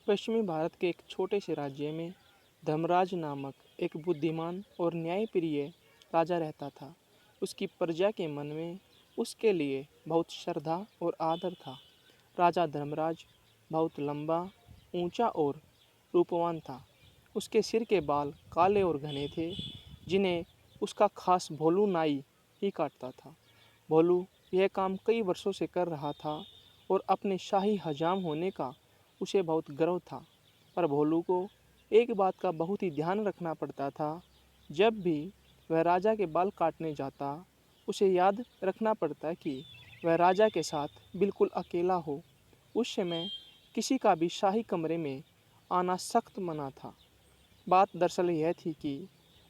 पश्चिमी भारत के एक छोटे से राज्य में धर्मराज नामक एक बुद्धिमान और न्यायप्रिय राजा रहता था। उसकी प्रजा के मन में उसके लिए बहुत श्रद्धा और आदर था। राजा धर्मराज बहुत लंबा, ऊंचा और रूपवान था। उसके सिर के बाल काले और घने थे, जिन्हें उसका खास भोलू नाई ही काटता था। भोलू यह काम कई वर्षों से कर रहा था और अपने शाही हजाम होने का उसे बहुत गर्व था। पर भोलू को एक बात का बहुत ही ध्यान रखना पड़ता था। जब भी वह राजा के बाल काटने जाता, उसे याद रखना पड़ता कि वह राजा के साथ बिल्कुल अकेला हो। उस समय किसी का भी शाही कमरे में आना सख्त मना था। बात दरअसल यह थी कि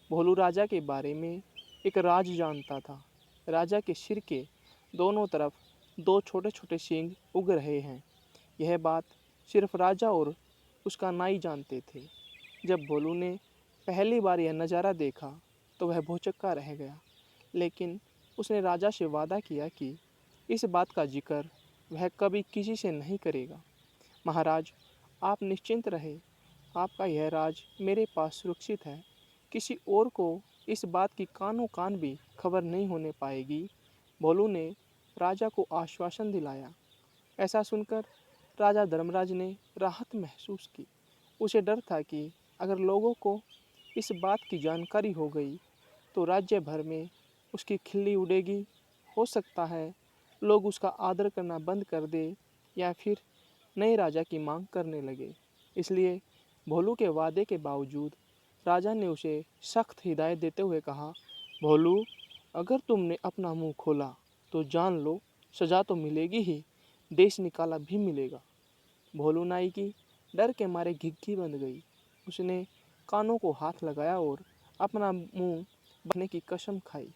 भोलू राजा के बारे में एक राज जानता था। राजा के सिर के दोनों तरफ दो छोटे छोटे सींग उग रहे हैं। यह बात सिर्फ राजा और उसका नाई जानते थे। जब भोलू ने पहली बार यह नज़ारा देखा तो वह भौचक्का रह गया, लेकिन उसने राजा से वादा किया कि इस बात का जिक्र वह कभी किसी से नहीं करेगा। महाराज, आप निश्चिंत रहे, आपका यह राज मेरे पास सुरक्षित है। किसी और को इस बात की कानों कान भी खबर नहीं होने पाएगी। भोलू ने राजा को आश्वासन दिलाया। ऐसा सुनकर राजा धर्मराज ने राहत महसूस की। उसे डर था कि अगर लोगों को इस बात की जानकारी हो गई तो राज्य भर में उसकी खिल्ली उड़ेगी। हो सकता है लोग उसका आदर करना बंद कर दे या फिर नए राजा की मांग करने लगे। इसलिए भोलू के वादे के बावजूद राजा ने उसे सख्त हिदायत देते हुए कहा, भोलू, अगर तुमने अपना मुंह खोला तो जान लो, सजा तो मिलेगी ही, देश निकाला भी मिलेगा। भोलू नाई की डर के मारे घिघी बंद गई। उसने कानों को हाथ लगाया और अपना मुंह भरने की कसम खाई।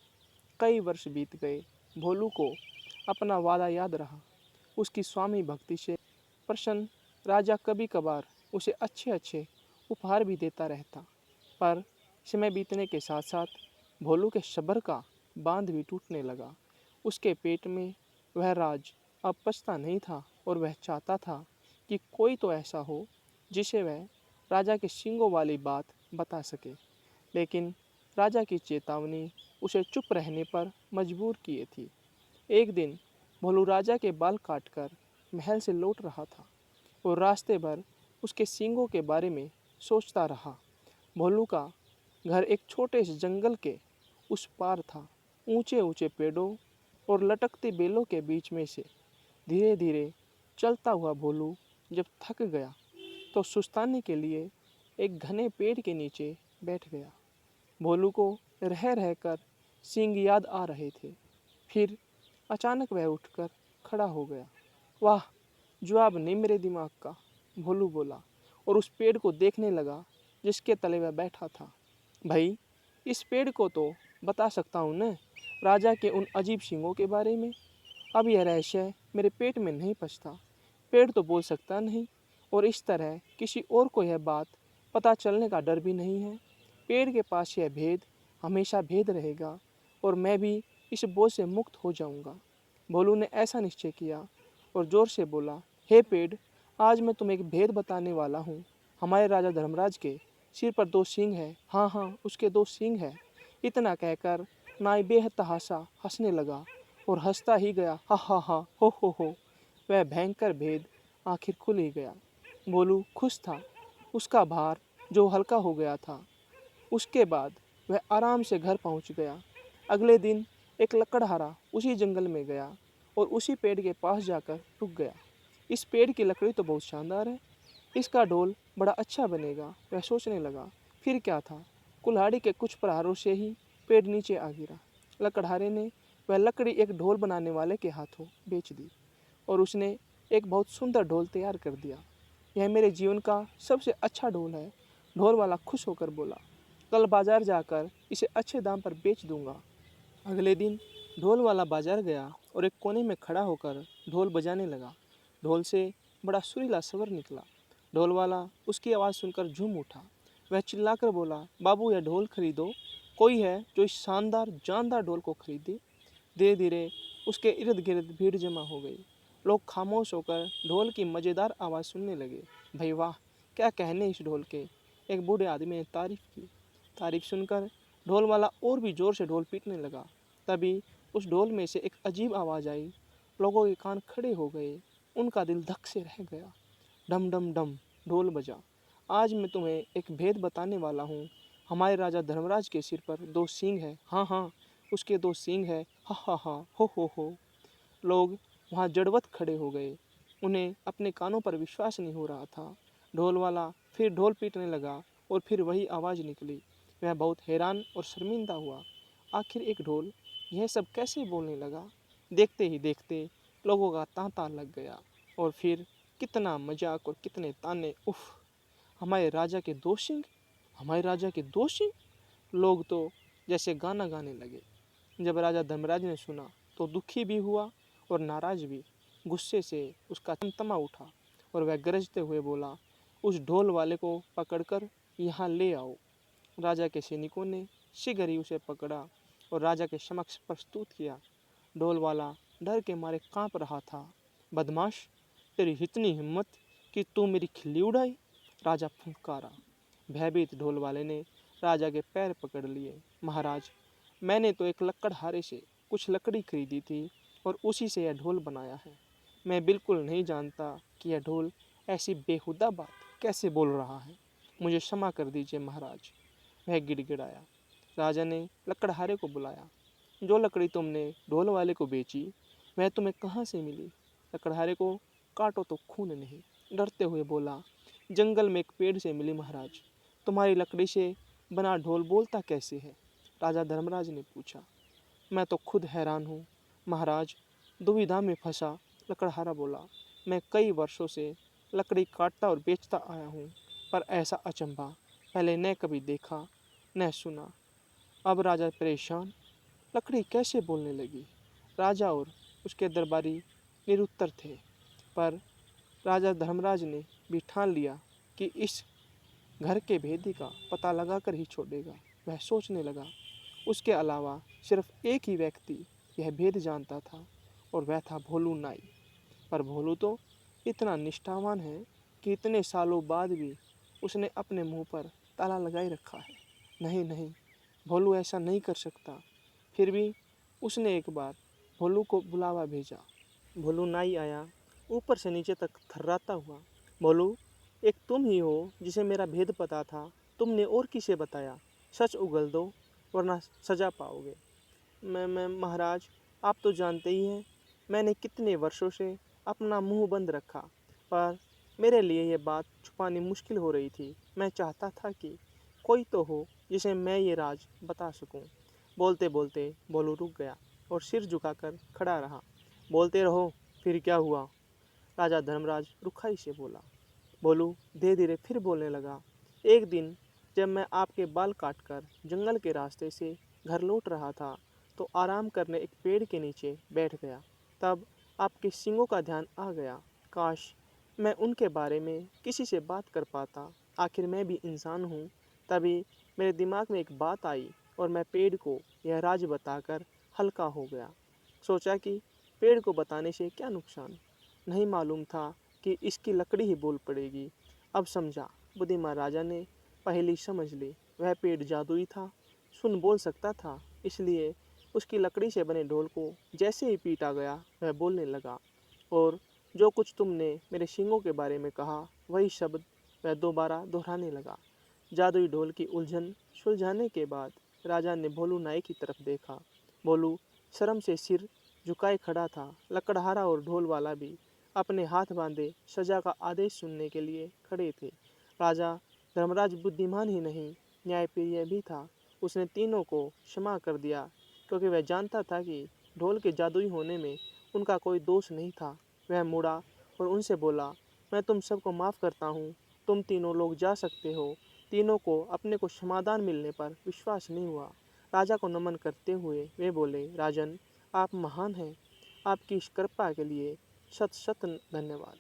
कई वर्ष बीत गए। भोलू को अपना वादा याद रहा। उसकी स्वामी भक्ति से प्रसन्न राजा कभी कभार उसे अच्छे अच्छे उपहार भी देता रहता। पर समय बीतने के साथ साथ भोलू के सब्र का बांध भी टूटने लगा। उसके पेट में वह राज अब पचता नहीं था और वह चाहता था कि कोई तो ऐसा हो जिसे वह राजा के सींगों वाली बात बता सके। लेकिन राजा की चेतावनी उसे चुप रहने पर मजबूर किए थी। एक दिन भोलू राजा के बाल काटकर महल से लौट रहा था और रास्ते भर उसके सींगों के बारे में सोचता रहा। भोलू का घर एक छोटे से जंगल के उस पार था। ऊंचे ऊंचे पेड़ों और लटकती बेलों के बीच में से धीरे धीरे चलता हुआ भोलू जब थक गया तो सुस्ताने के लिए एक घने पेड़ के नीचे बैठ गया। भोलू को रह रहकर सींग याद आ रहे थे। फिर अचानक वह उठकर खड़ा हो गया। वाह, जवाब नहीं मेरे दिमाग का, भोलू बोला और उस पेड़ को देखने लगा जिसके तले वह बैठा था। भाई, इस पेड़ को तो बता सकता हूँ न, राजा के उन अजीब सींगों के बारे में। अब यह रहस्य मेरे पेट में नहीं पचता। पेड़ तो बोल सकता नहीं और इस तरह किसी और को यह बात पता चलने का डर भी नहीं है। पेड़ के पास यह भेद हमेशा भेद रहेगा और मैं भी इस बोझ से मुक्त हो जाऊंगा। भोलू ने ऐसा निश्चय किया और जोर से बोला, हे पेड़, आज मैं तुम्हें एक भेद बताने वाला हूँ। हमारे राजा धर्मराज के सिर पर दो सींग है। हाँ हाँ, उसके दो सींग है। इतना कहकर नाई बेहद तहासा हंसने लगा और हंसता ही गया। हा हा हा, हो। वह भयंकर भेद आखिर खुल ही गया। भोलू खुश था। उसका भार जो हल्का हो गया था। उसके बाद वह आराम से घर पहुंच गया। अगले दिन एक लकड़हारा उसी जंगल में गया और उसी पेड़ के पास जाकर रुक गया। इस पेड़ की लकड़ी तो बहुत शानदार है, इसका ढोल बड़ा अच्छा बनेगा, वह सोचने लगा। फिर क्या था, कुल्हाड़ी के कुछ प्रहारों से ही पेड़ नीचे आ गिरा। लकड़हारे ने वह लकड़ी एक ढोल बनाने वाले के हाथों बेच दी और उसने एक बहुत सुंदर ढोल तैयार कर दिया। यह मेरे जीवन का सबसे अच्छा ढोल है, ढोल वाला खुश होकर बोला। कल बाजार जाकर इसे अच्छे दाम पर बेच दूंगा। अगले दिन ढोल वाला बाजार गया और एक कोने में खड़ा होकर ढोल बजाने लगा। ढोल से बड़ा सुरीला स्वर निकला। ढोल वाला उसकी आवाज़ सुनकर झूम उठा। वह चिल्लाकर बोला, बाबू, यह ढोल खरीदो। कोई है जो इस शानदार जानदार ढोल को खरीदे। धीरे धीरे उसके इर्द गिर्द भीड़ जमा हो गई। लोग खामोश होकर ढोल की मज़ेदार आवाज़ सुनने लगे। भाई वाह, क्या कहने इस ढोल के, एक बूढ़े आदमी ने तारीफ की। तारीफ सुनकर ढोल वाला और भी ज़ोर से ढोल पीटने लगा। तभी उस ढोल में से एक अजीब आवाज़ आई। लोगों के कान खड़े हो गए, उनका दिल धक से रह गया। डम डम डम ढोल बजा। आज मैं तुम्हें एक भेद बताने वाला हूँ। हमारे राजा धर्मराज के सिर पर 2 सींग है। हाँ हाँ, उसके 2 सींग है। हा हा हा, हो। लोग वहाँ जड़वत खड़े हो गए। उन्हें अपने कानों पर विश्वास नहीं हो रहा था। ढोल वाला फिर ढोल पीटने लगा और फिर वही आवाज़ निकली। वह बहुत हैरान और शर्मिंदा हुआ। आखिर एक ढोल यह सब कैसे बोलने लगा? देखते ही देखते लोगों का तांता लग गया। और फिर कितना मजाक और कितने ताने। उफ, हमारे राजा के 2 सींग, हमारे राजा के 2 सींग। लोग तो जैसे गाना गाने लगे। जब राजा धर्मराज ने सुना तो दुखी भी हुआ और नाराज भी। गुस्से से उसका तमतमा उठा और वह गरजते हुए बोला, उस ढोल वाले को पकड़कर यहाँ ले आओ। राजा के सैनिकों ने शीघ्र ही उसे पकड़ा और राजा के समक्ष प्रस्तुत किया। ढोल वाला डर के मारे कांप रहा था। बदमाश, तेरी इतनी हिम्मत कि तू मेरी खिल्ली उड़ाई? राजा फुंकारा। भयभीत ढोल वाले ने राजा के पैर पकड़ लिए। महाराज, मैंने तो एक लकड़हारे से कुछ लकड़ी खरीदी थी और उसी से यह ढोल बनाया है। मैं बिल्कुल नहीं जानता कि यह ढोल ऐसी बेहुदा बात कैसे बोल रहा है। मुझे क्षमा कर दीजिए महाराज, वह गिड़गिड़ाया। राजा ने लकड़हारे को बुलाया। जो लकड़ी तुमने ढोल वाले को बेची, वह तुम्हें कहाँ से मिली? लकड़हारे को काटो तो खून नहीं, डरते हुए बोला। जंगल में एक पेड़ से मिली महाराज। तुम्हारी लकड़ी से बना ढोल बोलता कैसे है? राजा धर्मराज ने पूछा। मैं तो खुद हैरान हूँ महाराज, दुविधा में फंसा लकड़हारा बोला। मैं कई वर्षों से लकड़ी काटता और बेचता आया हूँ, पर ऐसा अचंभा पहले न कभी देखा न सुना। अब राजा परेशान, लकड़ी कैसे बोलने लगी? राजा और उसके दरबारी निरुत्तर थे, पर राजा धर्मराज ने भी ठान लिया कि इस घर के भेदी का पता लगाकर ही छोड़ेगा। वह सोचने लगा, उसके अलावा सिर्फ एक ही व्यक्ति यह भेद जानता था और वह था भोलू नाई। पर भोलू तो इतना निष्ठावान है कि इतने सालों बाद भी उसने अपने मुंह पर ताला लगाए रखा है। नहीं नहीं, भोलू ऐसा नहीं कर सकता। फिर भी उसने एक बार भोलू को बुलावा भेजा। भोलू नाई आया, ऊपर से नीचे तक थर्राता हुआ। भोलू, एक तुम ही हो जिसे मेरा भेद पता था। तुमने और किसे बताया? सच उगल दो, वरना सजा पाओगे। मैं महाराज, आप तो जानते ही हैं, मैंने कितने वर्षों से अपना मुंह बंद रखा, पर मेरे लिए ये बात छुपानी मुश्किल हो रही थी। मैं चाहता था कि कोई तो हो जिसे मैं ये राज बता सकूं। बोलते बोलते बोलू रुक गया और सिर झुकाकर खड़ा रहा। बोलते रहो, फिर क्या हुआ? राजा धर्मराज रुखाई से बोला। बोलू धीरे धीरे फिर बोलने लगा। एक दिन जब मैं आपके बाल काटकर जंगल के रास्ते से घर लौट रहा था, तो आराम करने एक पेड़ के नीचे बैठ गया। तब आपके सींगों का ध्यान आ गया। काश मैं उनके बारे में किसी से बात कर पाता। आखिर मैं भी इंसान हूँ। तभी मेरे दिमाग में एक बात आई और मैं पेड़ को यह राज बताकर हल्का हो गया। सोचा कि पेड़ को बताने से क्या नुकसान। नहीं मालूम था कि इसकी लकड़ी ही बोल पड़ेगी। अब समझा, बुद्धिमान राजा ने पहेली समझ ली। वह पेड़ जादुई था, सुन बोल सकता था, इसलिए उसकी लकड़ी से बने ढोल को जैसे ही पीटा गया वह बोलने लगा। और जो कुछ तुमने मेरे सींगों के बारे में कहा, वही शब्द वह दोबारा दोहराने लगा। जादुई ढोल की उलझन सुलझाने के बाद राजा ने भोलू नाई की तरफ देखा। भोलू शर्म से सिर झुकाए खड़ा था। लकड़हारा और ढोल वाला भी अपने हाथ बांधे सजा का आदेश सुनने के लिए खड़े थे। राजा धर्मराज बुद्धिमान ही नहीं, न्यायप्रिय भी था। उसने तीनों को क्षमा कर दिया, क्योंकि वह जानता था कि ढोल के जादुई होने में उनका कोई दोष नहीं था। वह मुड़ा और उनसे बोला, मैं तुम सबको माफ़ करता हूँ। तुम तीनों लोग जा सकते हो। तीनों को अपने को क्षमादान मिलने पर विश्वास नहीं हुआ। राजा को नमन करते हुए वे बोले, राजन, आप महान हैं। आपकी इस कृपा के लिए शत शत धन्यवाद।